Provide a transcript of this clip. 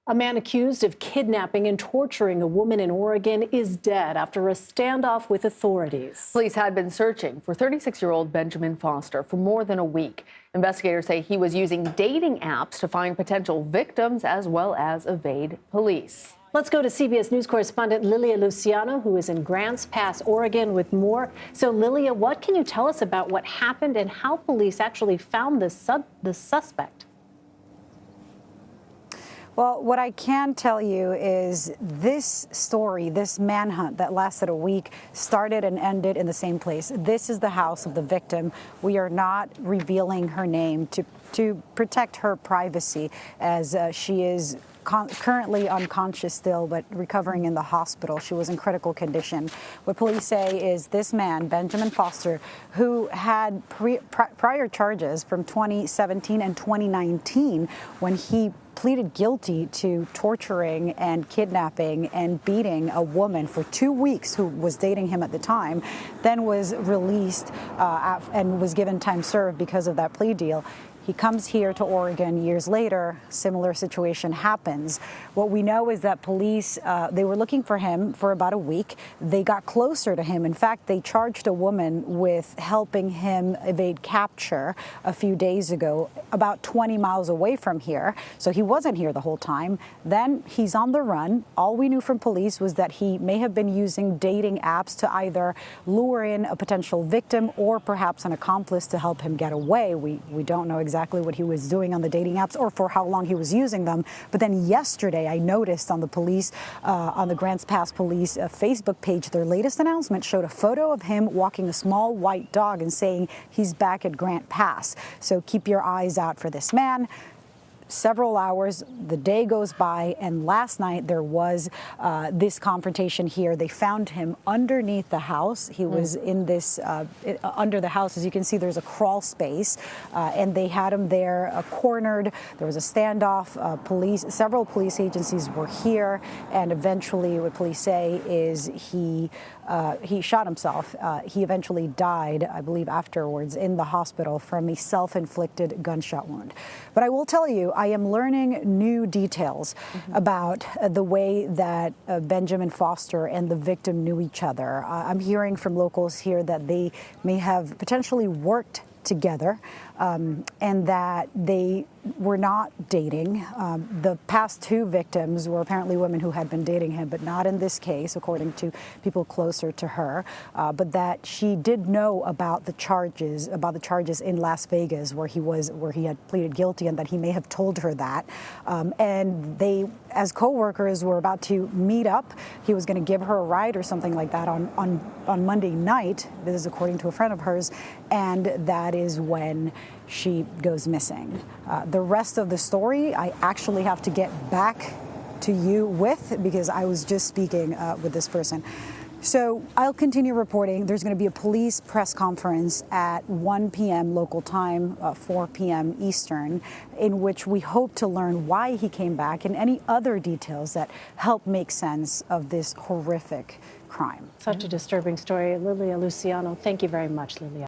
A man accused of kidnapping and torturing a woman in Oregon is dead after a standoff with authorities. Police had been searching for 36-year-old Benjamin Foster for more than a week. Investigators say he was using dating apps to find potential victims as well as evade police. Let's go to CBS News correspondent Lilia Luciano, who is in Grants Pass, Oregon, with more. So, Lilia, what can you tell us about what happened and how police actually found the suspect? Well, what I can tell you is this story, this manhunt that lasted a week, started and ended in the same place. This is the house of the victim. We are not revealing her name to protect her privacy, as she is currently unconscious still, but recovering in the hospital. She was in critical condition. What police say is this man, Benjamin Foster, who had prior charges from 2017 and 2019 when he pleaded guilty to torturing and kidnapping and beating a woman for 2 weeks who was dating him at the time, then was released and was given time served because of that plea deal. He comes here to Oregon years later. Similar situation happens. What we know is that police, they were looking for him for about a week. They got closer to him. In fact, they charged a woman with helping him evade capture a few days ago, about 20 miles away from here. So he wasn't here the whole time. Then he's on the run. All we knew from police was that he may have been using dating apps to either lure in a potential victim or perhaps an accomplice to help him get away. We don't know exactly what he was doing on the dating apps or for how long he was using them. But then yesterday, I noticed on the police, on the Grants Pass Police Facebook page, their latest announcement showed a photo of him walking a small white dog and saying he's back at Grant Pass. So keep your eyes out for this man. Several hours, the day goes by, and last night there was this confrontation here. They found him underneath the house. He was in this, under the house. As you can see, there's a crawl space, and they had him there cornered. There was a standoff. Several police agencies were here, and eventually what police say is he shot himself. He eventually died, I believe, afterwards in the hospital from a self-inflicted gunshot wound. But I will tell you, I am learning new details about the way that Benjamin Foster and the victim knew each other. I'm hearing from locals here that they may have potentially worked together, and that they were not dating. The past two victims were apparently women who had been dating him, but not in this case, according to people closer to her, but that she did know about the charges in Las Vegas where he had pleaded guilty, and that he may have told her that. And they, as co-workers, were about to meet up. He was going to give her a ride or something like that on Monday night. This is according to a friend of hers, and that is when she goes missing. The rest of the story, I actually have to get back to you with, because I was just speaking with this person. So I'll continue reporting. There's going to be a police press conference at 1 p.m. local time, 4 p.m. Eastern, in which we hope to learn why he came back and any other details that help make sense of this horrific crime. Such a disturbing story. Lilia Luciano, thank you very much, Lilia.